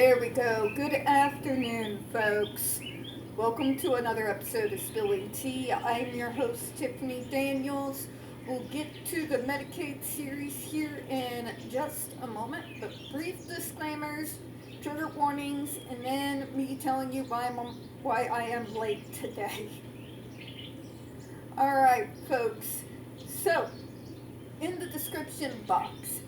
There we go. Good afternoon, folks. Welcome to another episode of Spilling Tea. I'm your host, Tiffany Daniels. We'll get to the Medicaid series here in just a moment, but brief disclaimers, trigger warnings, and then me telling you why I am late today. Alright, folks. So, in the description box,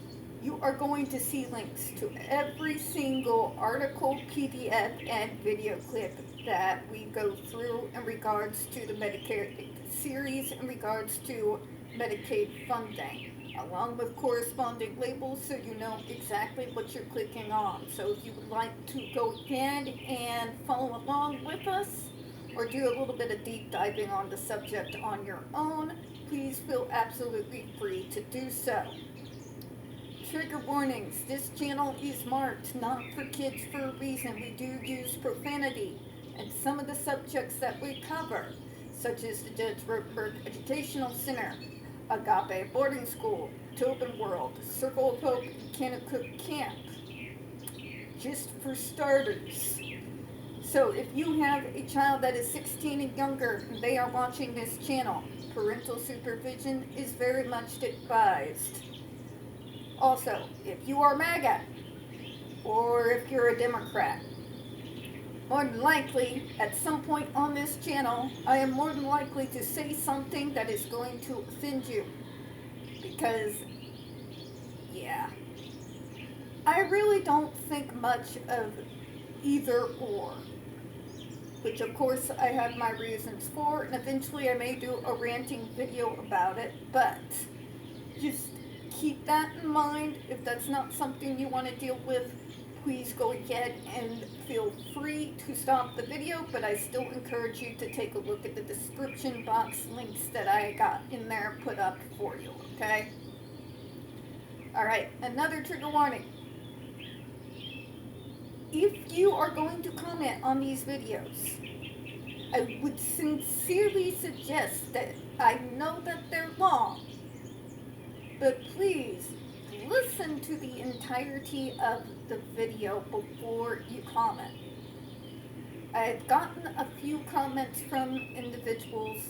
you are going to see links to every single article, PDF, and video clip that we go through in regards to the Medicaid series, in regards to Medicaid funding, along with corresponding labels so you know exactly what you're clicking on. So if you would like to go ahead and follow along with us, or do a little bit of deep diving on the subject on your own, please feel absolutely free to do so. Trigger warnings. This channel is marked not for kids for a reason. We do use profanity, and some of the subjects that we cover, such as the Judge Roberts Educational Center, Agape Boarding School, Tobin World, Circle of Hope, and Kanakuk Camp, just for starters. So if you have a child that is 16 and younger and they are watching this channel, parental supervision is very much advised. Also, if you are MAGA, or if you're a Democrat, more than likely, at some point on this channel, I am more than likely to say something that is going to offend you. Because, yeah, I really don't think much of either or. Which, of course, I have my reasons for, and eventually I may do a ranting video about it, but just keep that in mind. If that's not something you want to deal with, please go ahead and feel free to stop the video, but I still encourage you to take a look at the description box links that I got in there put up for you, okay? Alright, another trigger warning. If you are going to comment on these videos, I would sincerely suggest that I know that they're long, but please listen to the entirety of the video before you comment. I've gotten a few comments from individuals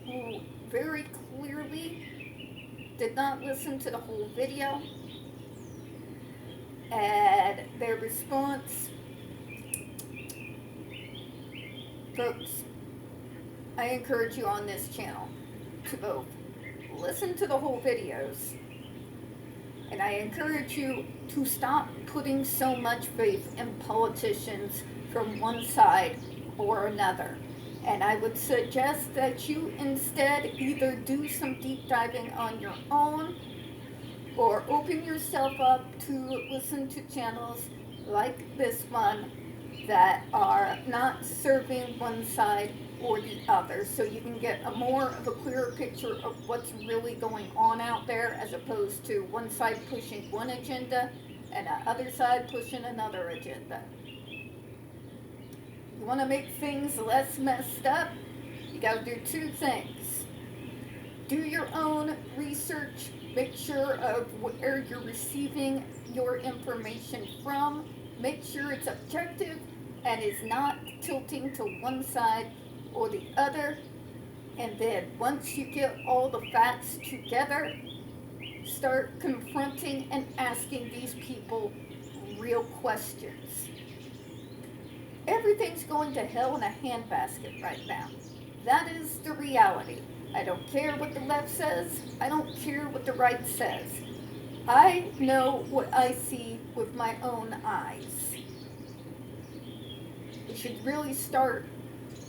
who very clearly did not listen to the whole video, and their response, folks, I encourage you on this channel to both listen to the whole videos, and I encourage you to stop putting so much faith in politicians from one side or another. And I would suggest that you instead either do some deep diving on your own, or open yourself up to listen to channels like this one that are not serving one side or the other, so you can get a more of a clearer picture of what's really going on out there, as opposed to one side pushing one agenda and the other side pushing another agenda. You want to make things less messed up, you got to do two things. Do your own research. Make sure of where you're receiving your information from. Make sure it's objective and is not tilting to one side or the other. And then once you get all the facts together, start confronting and asking these people real questions. Everything's going to hell in a handbasket right now. That is the reality. I don't care what the left says. I don't care what the right says. I know what I see with my own eyes. We should really start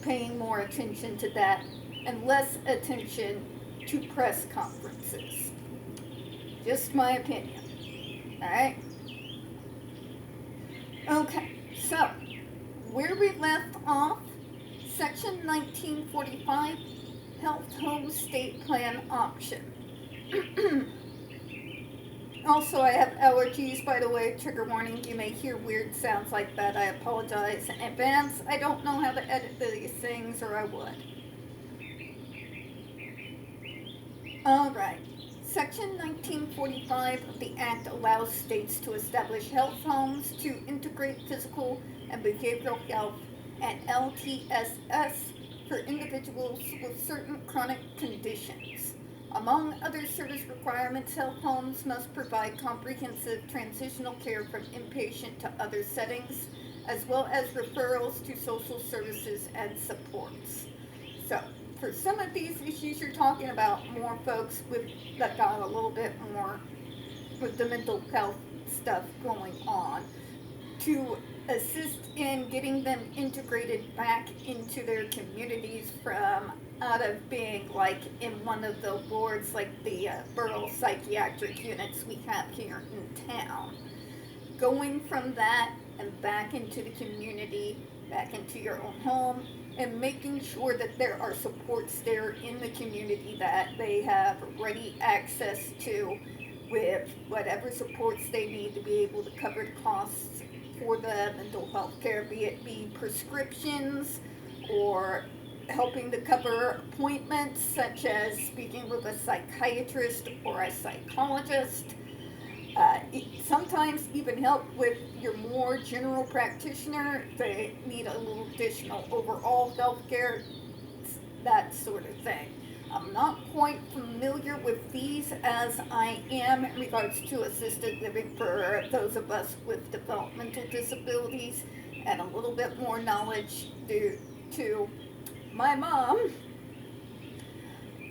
paying more attention to that and less attention to press conferences. Just my opinion. Alright? Okay, so where we left off, Section 1945, Health Home State Plan Option. Also, I have allergies, by the way, trigger warning, you may hear weird sounds like that. I apologize in advance. I don't know how to edit these things, or I would. Alright, Section 1945 of the Act allows states to establish health homes to integrate physical and behavioral health and LTSS for individuals with certain chronic conditions. Among other service requirements, health homes must provide comprehensive transitional care from inpatient to other settings, as well as referrals to social services and supports. So, for some of these issues you're talking about, more folks that got a little bit more with the mental health stuff going on, to assist in getting them integrated back into their communities from out of being like in one of the wards, like the borough psychiatric units we have here in town. Going from that and back into the community, back into your own home, and making sure that there are supports there in the community that they have ready access to, with whatever supports they need to be able to cover the costs for the mental health care, be it prescriptions or helping to cover appointments such as speaking with a psychiatrist or a psychologist. Sometimes even help with your more general practitioner if they need a little additional overall health care, that sort of thing. I'm not quite familiar with these as I am in regards to assisted living for those of us with developmental disabilities, and a little bit more knowledge due to my mom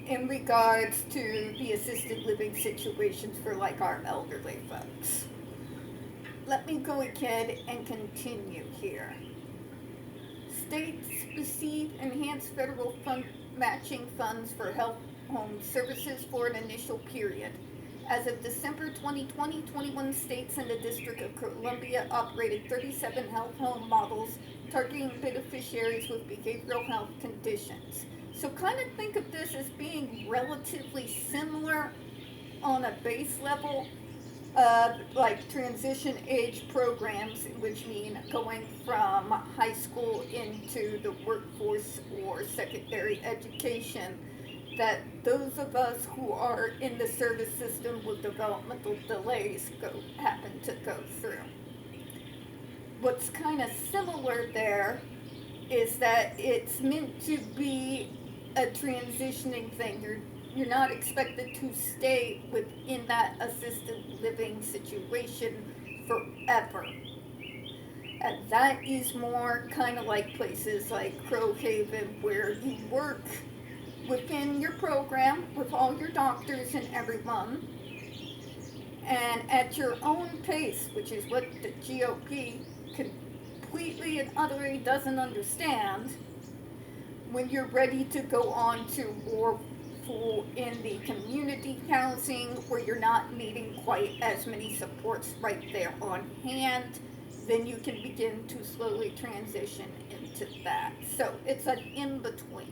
in regards to the assisted living situations for like our elderly folks. Let me go ahead and continue here. States receive enhanced federal matching funds for health home services for an initial period. As of December 2020, 21 states and the District of Columbia operated 37 health home models targeting beneficiaries with behavioral health conditions. So kind of think of this as being relatively similar on a base level of like transition age programs, which mean going from high school into the workforce or secondary education, that those of us who are in the service system with developmental delays happen to go through. What's kind of similar there is that it's meant to be a transitioning thing. You're not expected to stay within that assisted living situation forever. And that is more kind of like places like Crowhaven, where you work within your program with all your doctors and everyone, and at your own pace, which is what the GOP completely and utterly doesn't understand. When you're ready to go on to more full in the community housing, where you're not needing quite as many supports right there on hand, then you can begin to slowly transition into that. So it's an in-between.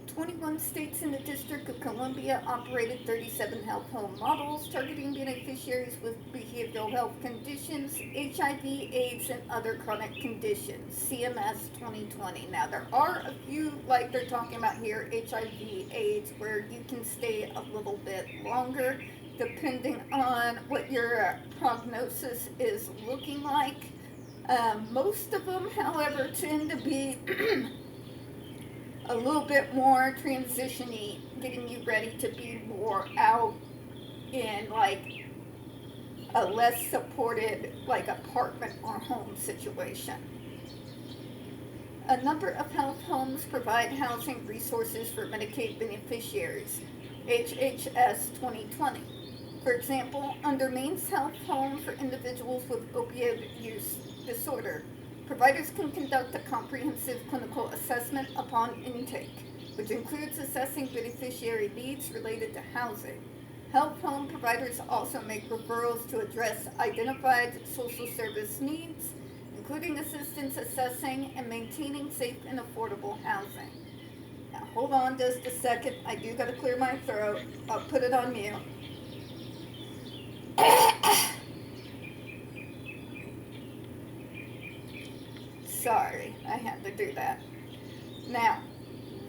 21 states in the District of Columbia operated 37 health home models targeting beneficiaries with behavioral health conditions, HIV, AIDS, and other chronic conditions, CMS 2020. Now, there are a few, like they're talking about here, HIV, AIDS, where you can stay a little bit longer, depending on what your prognosis is looking like. Most of them, however, tend to be a little bit more transition-y, getting you ready to be more out in like a less supported like apartment or home situation. A number of health homes provide housing resources for Medicaid beneficiaries, HHS 2020. For example, under Maine's Health Home for individuals with opioid use disorder, providers can conduct a comprehensive clinical assessment upon intake, which includes assessing beneficiary needs related to housing. Health home providers also make referrals to address identified social service needs, including assistance assessing and maintaining safe and affordable housing. Now, hold on just a second. I do got to clear my throat. I'll put it on mute. Sorry, I had to do that. Now,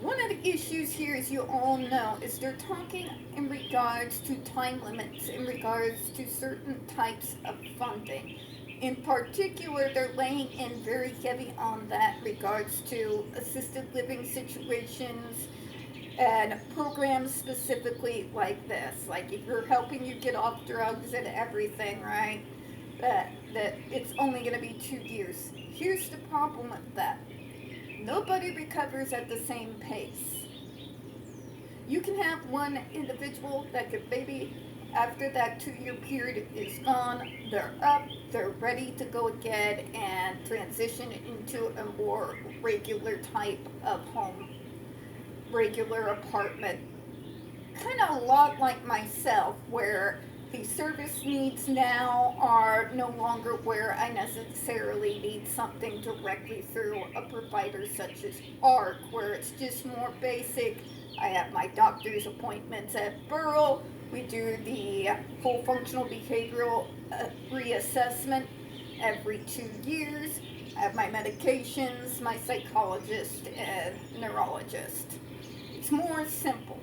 One of the issues here, as you all know, is they're talking in regards to time limits, in regards to certain types of funding. In particular, they're laying in very heavy on that regards to assisted living situations and programs specifically like this. Like if you're helping you get off drugs and everything, right? That it's only going to be 2 years. Here's the problem with that. Nobody recovers at the same pace. You can have one individual that could maybe, after that 2-year period is gone, they're up, they're ready to go again and transition into a more regular type of home, regular apartment. Kind of a lot like myself, where the service needs now are no longer where I necessarily need something directly through a provider such as ARC, where it's just more basic. I have my doctor's appointments at Borough. We do the full functional behavioral reassessment every 2 years. I have my medications, my psychologist, and neurologist. It's more simple.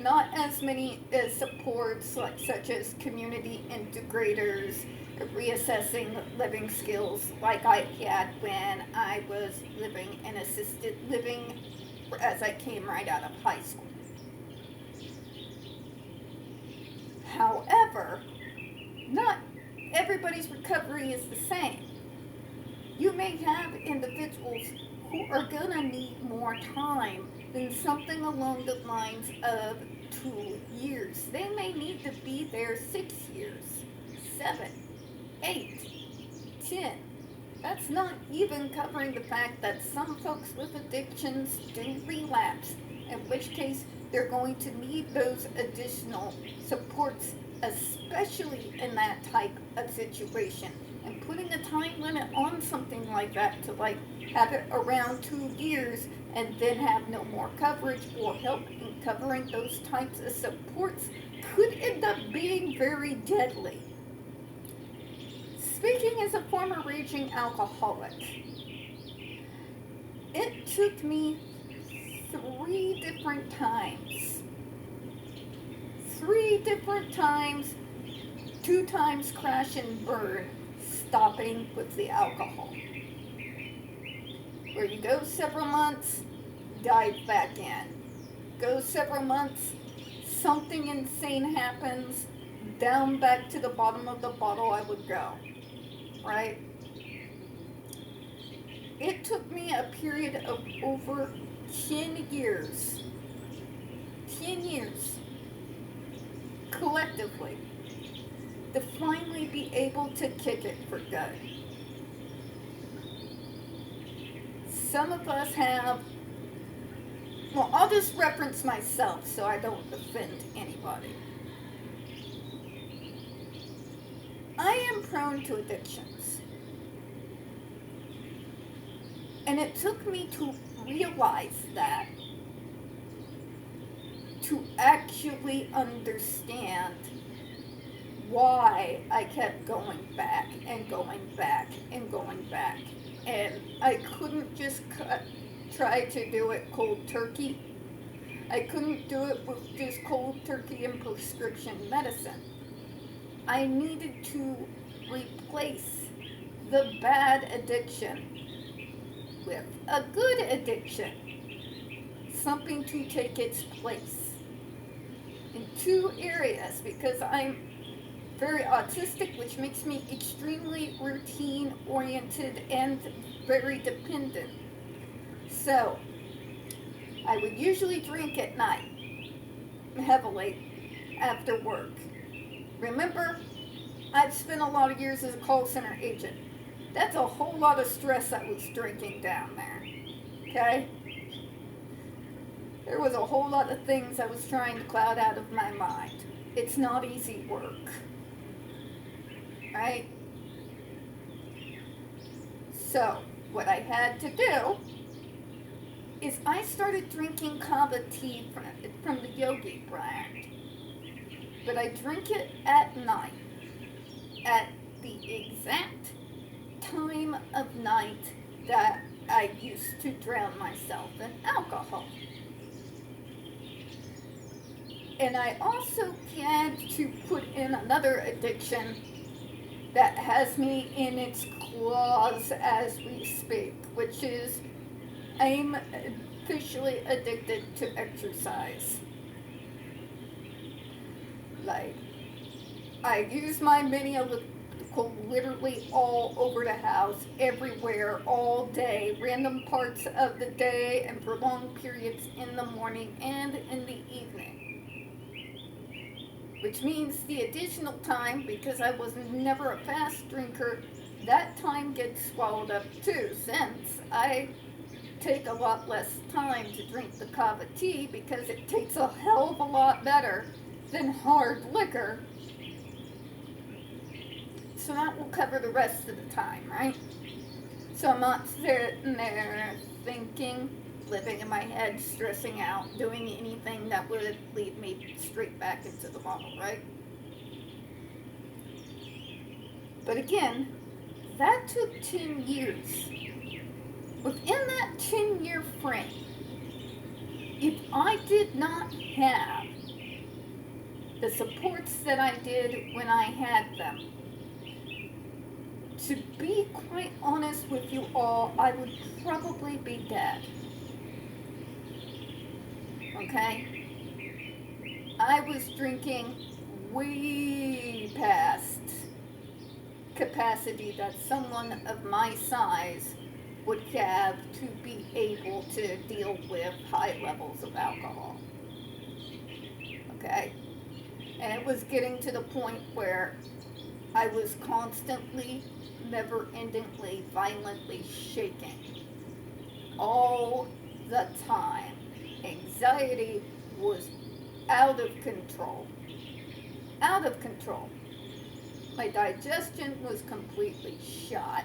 Not as many supports such as community integrators, reassessing living skills like I had when I was living in assisted living as I came right out of high school. However, not everybody's recovery is the same. You may have individuals who are going to need more time than something along the lines of 2 years. They may need to be there 6 years, 7, 8, 10. That's not even covering the fact that some folks with addictions do relapse, in which case they're going to need those additional supports, especially in that type of situation. And putting a time limit on something like that to have it around 2 years and then have no more coverage or help in covering those types of supports could end up being very deadly. Speaking as a former raging alcoholic, it took me 3 different times. 3 different times, 2 times crash and burn, stopping with the alcohol. Where you go several months, dive back in. Go several months, something insane happens, down back to the bottom of the bottle I would go. Right? It took me a period of over 10 years. 10 years. Collectively. To finally be able to kick it for good. Some of us have, well, I'll just reference myself so I don't offend anybody. I am prone to addictions. And it took me to realize that, to actually understand why I kept going back and going back and going back. And I couldn't just try to do it cold turkey. I couldn't do it with just cold turkey and prescription medicine. I needed to replace the bad addiction with a good addiction. Something to take its place. In 2 areas, because I'm very autistic, which makes me extremely routine oriented and very dependent. So, I would usually drink at night, heavily, after work. Remember, I've spent a lot of years as a call center agent. That's a whole lot of stress I was drinking down there, okay? There was a whole lot of things I was trying to cloud out of my mind. It's not easy work, right? So, what I had to do is I started drinking kava tea from the Yogi brand. But I drink it at night, at the exact time of night that I used to drown myself in alcohol. And I also had to put in another addiction that has me in its claws as we speak, which is I'm officially addicted to exercise. Like, I use my mini elliptical literally all over the house, everywhere, all day, random parts of the day, and for long periods in the morning and in the evening. Which means the additional time, because I was never a fast drinker, that time gets swallowed up too, since I take a lot less time to drink the kava tea because it tastes a hell of a lot better than hard liquor. So that will cover the rest of the time, right? So I'm not sitting there thinking, living in my head, stressing out, doing anything that would lead me straight back into the bottle, right? But again, that took 10 years. Within that 10-year frame, if I did not have the supports that I did when I had them, to be quite honest with you all, I would probably be dead. Okay? I was drinking way past capacity that someone of my size would have to be able to deal with high levels of alcohol. Okay? And it was getting to the point where I was constantly, never-endingly, violently shaking. All the time. Anxiety was out of control. Out of control. My digestion was completely shot.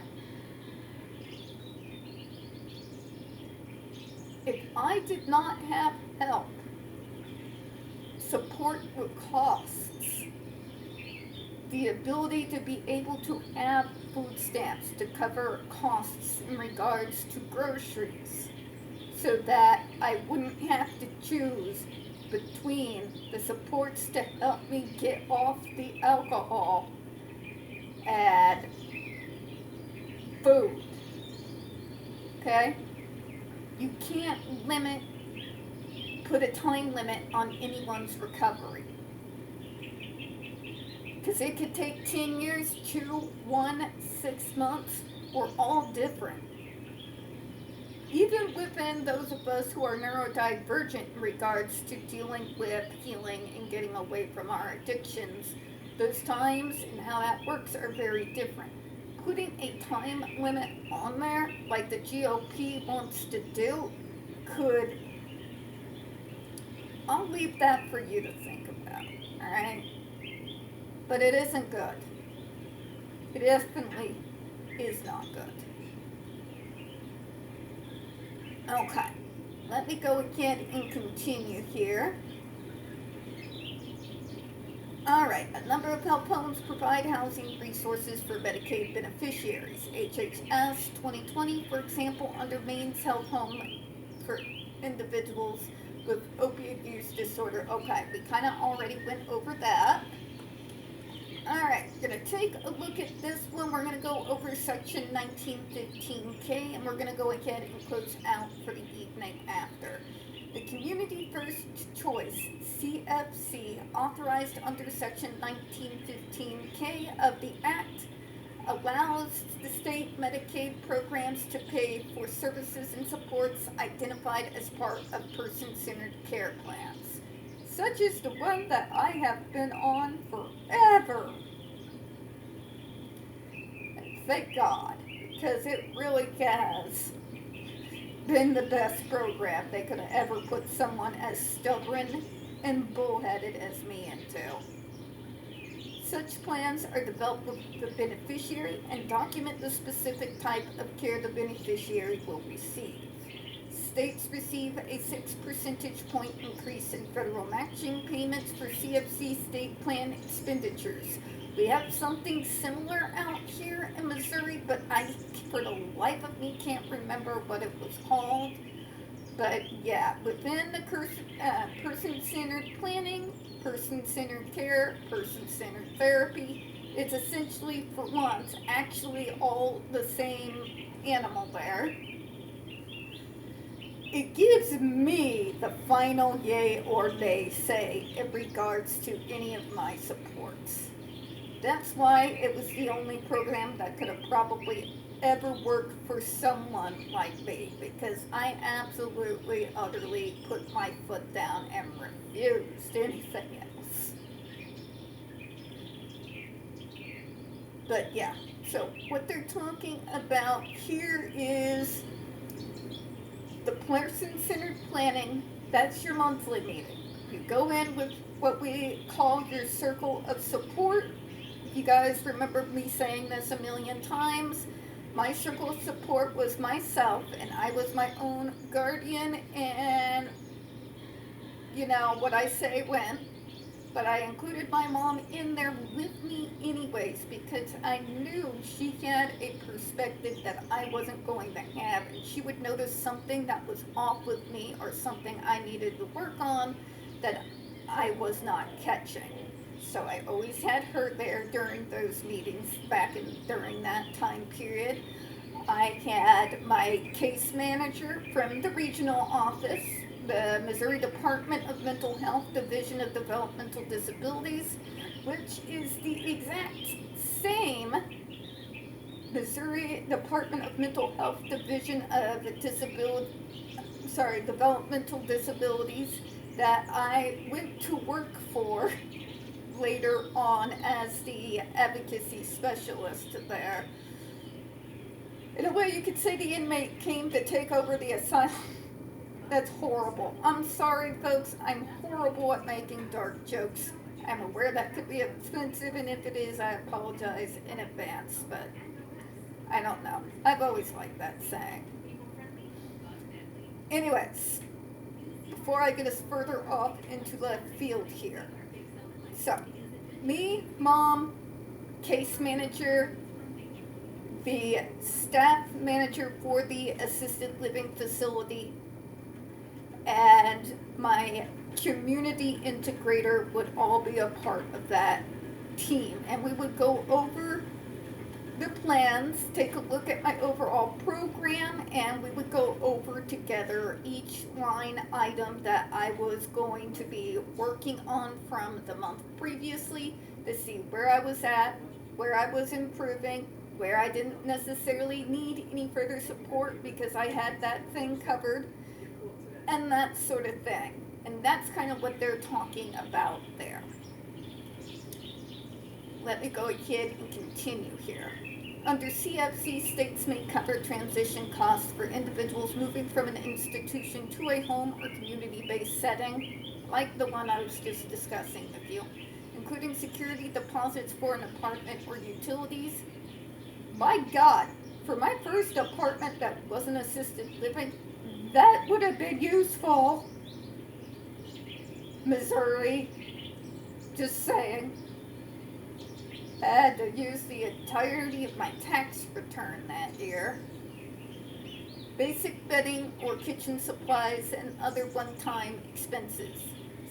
If I did not have help, support with costs, the ability to be able to have food stamps to cover costs in regards to groceries, so that I wouldn't have to choose between the supports to help me get off the alcohol and food. Okay? You can't put a time limit on anyone's recovery. Because it could take 10 years, 2, 1, 6 months. We're all different. Even within those of us who are neurodivergent in regards to dealing with healing and getting away from our addictions, those times and how that works are very different. Putting a time limit on there, like the GOP wants to do, I'll leave that for you to think about, alright? But it isn't good. It definitely is not good. Okay, let me go again and continue here. Alright, a number of health homes provide housing resources for Medicaid beneficiaries. HHS 2020, for example, under Maine's health home for individuals with opioid use disorder. Okay, we kind of already went over that. Alright, we're going to take a look at this one. We're going to go over section 1915K, and we're going to go ahead and close out for the evening after. The Community First Choice, CFC, authorized under section 1915K of the Act, allows the state Medicaid programs to pay for services and supports identified as part of person-centered care plans, such as the one that I have been on forever. And thank God, because it really has been the best program they could have ever put someone as stubborn and bullheaded as me into. Such plans are developed with the beneficiary and document the specific type of care the beneficiary will receive. States receive a 6 percentage point increase in federal matching payments for CFC state plan expenditures. We have something similar out here in Missouri, but I, for the life of me, can't remember what it was called. But yeah, within the person-centered planning, person-centered care, person-centered therapy. It's essentially, for once, actually all the same animal there. It gives me the final yay or nay say in regards to any of my supports. That's why it was the only program that could have probably ever worked for someone like me, because I absolutely, utterly put my foot down and refused anything else. But yeah, so what they're talking about here is the person-centered planning. That's your monthly meeting. You go in with what we call your circle of support. You guys remember me saying this a million times. My circle of support was myself, and I was my own guardian, and you know what I say when. But I included my mom in there with me anyways, because I knew she had a perspective that I wasn't going to have, and she would notice something that was off with me or something I needed to work on that I was not catching. So I always had her there during those meetings during that time period. I had my case manager from the regional office, the Missouri Department of Mental Health Division of Developmental Disabilities, which is the exact same Missouri Department of Mental Health Division of Developmental Disabilities that I went to work for later on as the advocacy specialist there. In a way, you could say the inmate came to take over the asylum. That's horrible. I'm sorry, folks. I'm horrible at making dark jokes. I'm aware that could be offensive, and if it is, I apologize in advance, but I don't know. I've always liked that saying. Anyways, before I get us further off into left field here. So, me, mom, case manager, the staff manager for the assisted living facility, and my community integrator would all be a part of that team. And we would go over the plans, take a look at my overall program, and we would go over together each line item that I was going to be working on from the month previously to see where I was at, where I was improving, where I didn't necessarily need any further support because I had that thing covered, and that sort of thing. And that's kind of what they're talking about there. Let me go ahead and continue here. Under CFC, states may cover transition costs for individuals moving from an institution to a home or community-based setting, like the one I was just discussing with you, including security deposits for an apartment or utilities. My God, for my first apartment that wasn't assisted living, that would have been useful. Missouri, just saying. I had to use the entirety of my tax return that year. Basic bedding or kitchen supplies and other one-time expenses.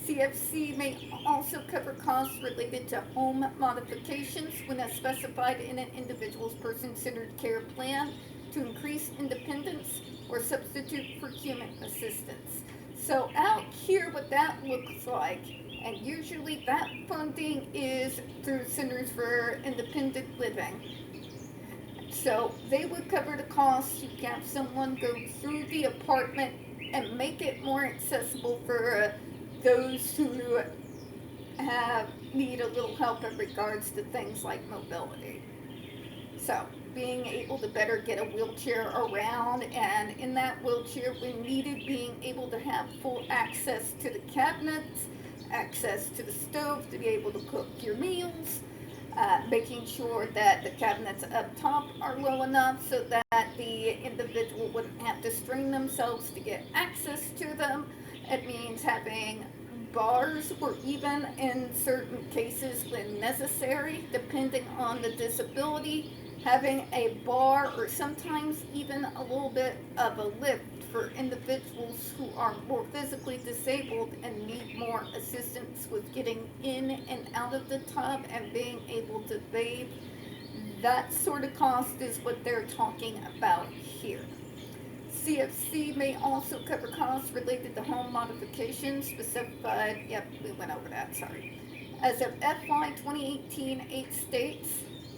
CFC may also cover costs related to home modifications when as specified in an individual's person-centered care plan to increase independence or substitute for human assistance. So out here what that looks like, and usually that funding is through Centers for Independent Living. So they would cover the costs. You can have someone go through the apartment and make it more accessible for those who need a little help in regards to things like mobility. So being able to better get a wheelchair around, and in that wheelchair when needed, being able to have full access to the cabinets, access to the stove to be able to cook your meals, making sure that the cabinets up top are low enough so that the individual wouldn't have to strain themselves to get access to them. It means having bars, or even in certain cases when necessary, depending on the disability, having a bar or sometimes even a little bit of a lift for individuals who are more physically disabled and need more assistance with getting in and out of the tub and being able to bathe. That sort of cost is what they're talking about here. CFC may also cover costs related to home modifications specified. Yep, we went over that, sorry. As of FY 2018, 8 states: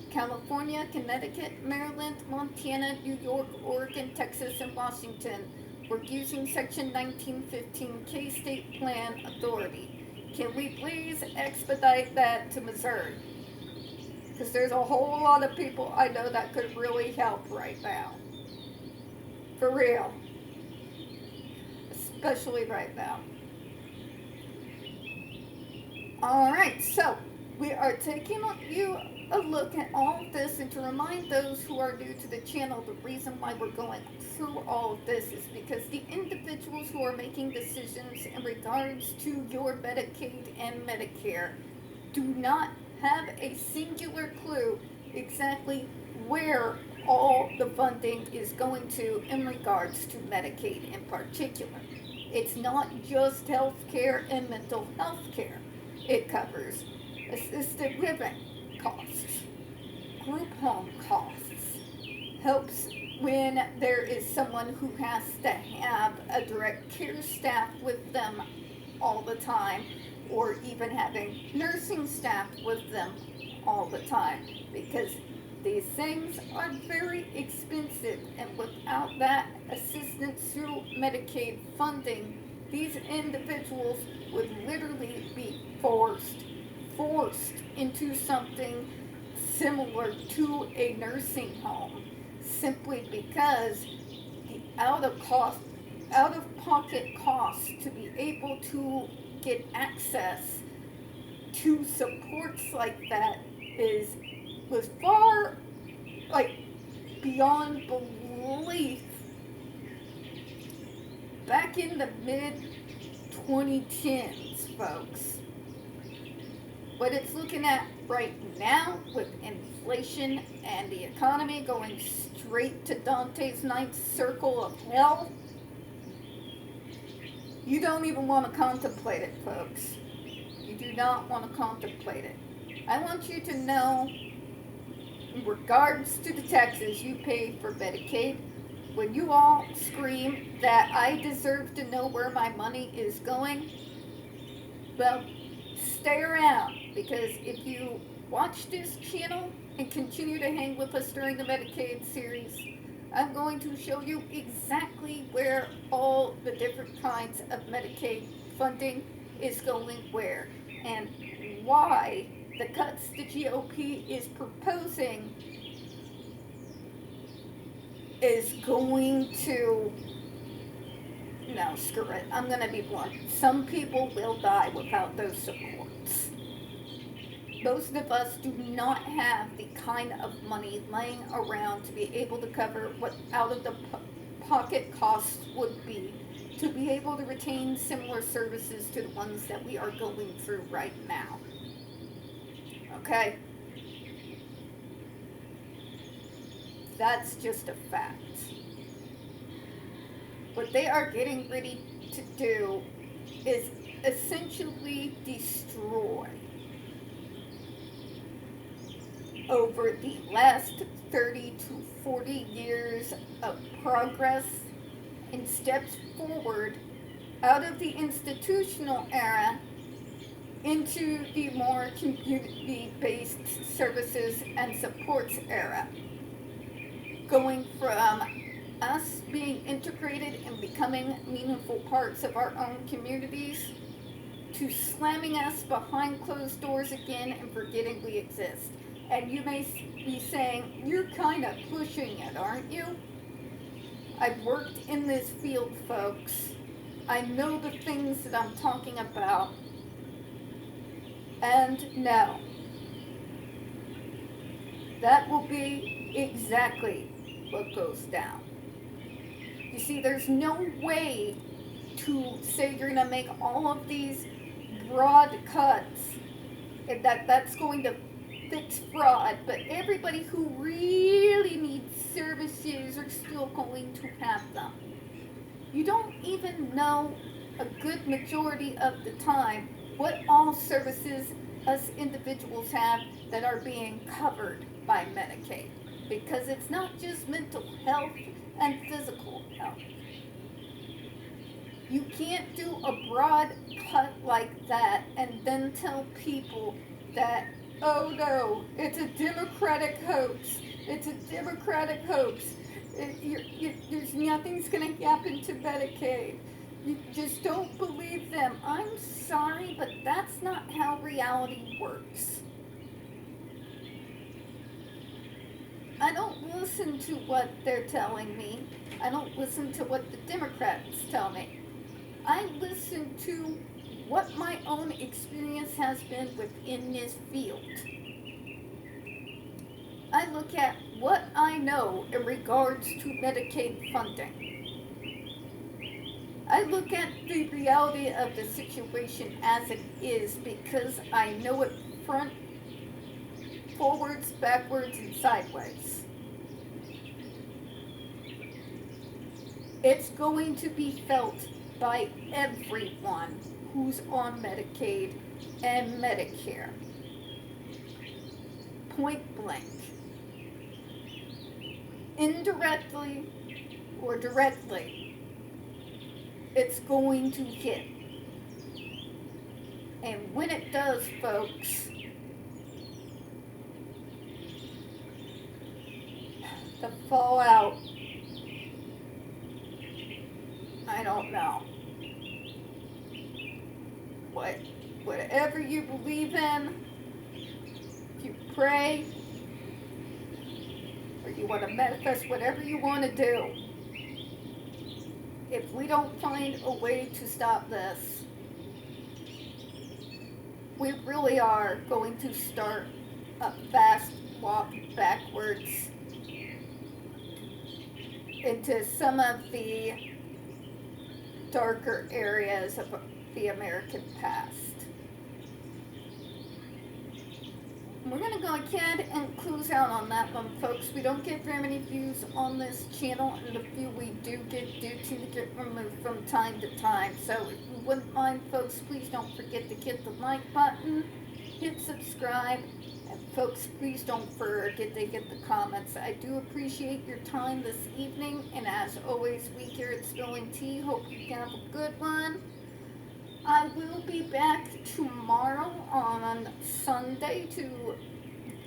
California, Connecticut, Maryland, Montana, New York, Oregon, Texas, and Washington were using Section 1915 K-State Plan Authority. Can we please expedite that to Missouri? Because there's a whole lot of people I know that could really help right now. For real. Especially right now. Alright, so we are taking a look at all of this, and to remind those who are new to the channel, the reason why we're going through all of this is because the individuals who are making decisions in regards to your Medicaid and Medicare do not have a singular clue exactly where all the funding is going to in regards to Medicaid in particular. It's not just health care and mental health care. It covers assisted living costs, group home costs, helps when there is someone who has to have a direct care staff with them all the time, or even having nursing staff with them all the time, because these things are very expensive, and without that assistance through Medicaid funding, these individuals would literally be forced into something similar to a nursing home, simply because the out-of-pocket costs to be able to get access to supports like that was far, like, beyond belief back in the mid-2010s, folks. What it's looking at right now with inflation and the economy going straight to Dante's ninth circle of hell, you don't even want to contemplate it, folks. You do not want to contemplate it. I want you to know, in regards to the taxes you pay for Medicaid, when you all scream that I deserve to know where my money is going, well, stay around, because if you watch this channel and continue to hang with us during the Medicaid series, I'm going to show you exactly where all the different kinds of Medicaid funding is going where, and why the cuts the GOP is proposing is going to, no, screw it, I'm going to be blunt. Some people will die without those supports. Most of us do not have the kind of money laying around to be able to cover what out-of-the-pocket costs would be to be able to retain similar services to the ones that we are going through right now. Okay? That's just a fact. What they are getting ready to do is essentially destroy, over the last 30 to 40 years of progress and steps forward out of the institutional era into the more community-based services and supports era. Going from us being integrated and becoming meaningful parts of our own communities to slamming us behind closed doors again and forgetting we exist. And you may be saying, you're kind of pushing it, aren't you? I've worked in this field, folks. I know the things that I'm talking about. And no, that will be exactly what goes down. You see, there's no way to say you're going to make all of these broad cuts and that's going to fix fraud, but everybody who really needs services are still going to have them. You don't even know a good majority of the time what all services us individuals have that are being covered by Medicaid, because it's not just mental health and physical health. You can't do a broad cut like that and then tell people that, oh no, it's a Democratic hoax. It's a Democratic hoax. There's nothing's going to happen to Medicaid. You just don't believe them. I'm sorry, but that's not how reality works. I don't listen to what they're telling me. I don't listen to what the Democrats tell me. I listen to what my own experience has been within this field. I look at what I know in regards to Medicaid funding. I look at the reality of the situation as it is because I know it front, forwards, backwards, and sideways. It's going to be felt by everyone who's on Medicaid and Medicare. Point blank. Indirectly or directly, it's going to hit. And when it does, folks, the fallout, I don't know. Whatever you believe in, if you pray, or you want to manifest whatever you want to do, if we don't find a way to stop this, we really are going to start a fast walk backwards into some of the darker areas of the American past. We're going to go ahead and close out on that one, folks. We don't get very many views on this channel, and the few we do get do tend to get removed from time to time. So if you wouldn't mind, folks, please don't forget to hit the like button, hit subscribe, and folks, please don't forget to hit the comments. I do appreciate your time this evening, and as always, we here at Spilling Tea hope you can have a good one. I will be back tomorrow on Sunday to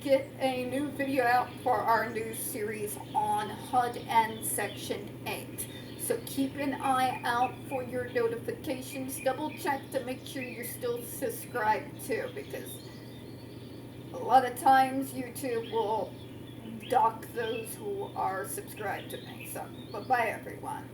get a new video out for our new series on HUD and Section 8. So keep an eye out for your notifications. Double check to make sure you're still subscribed too, because a lot of times YouTube will dock those who are subscribed to me. So, bye-bye everyone.